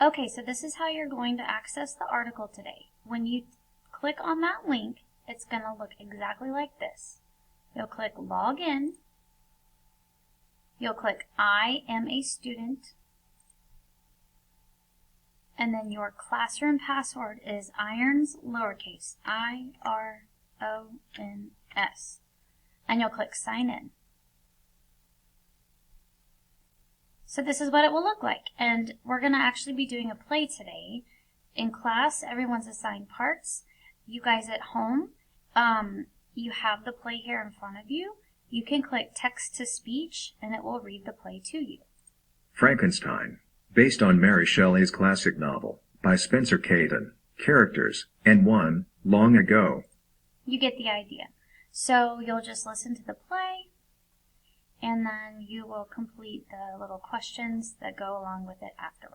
Okay, so this is how you're going to access the article today. When you click on that link, it's going to look exactly like this. You'll click Log In. You'll click I am a student. And then your classroom password is IRONS, lowercase, IRONS. And you'll click Sign In. So this is what it will look like. And we're going to actually be doing a play today. In class, everyone's assigned parts. You guys at home, you have the play here in front of you. You can click Text to Speech, and it will read the play to you. Frankenstein, based on Mary Shelley's classic novel, by Spencer Caton. Characters, and one, long ago. You get the idea. So you'll just listen to the play, and then you will complete the little questions that go along with it afterwards.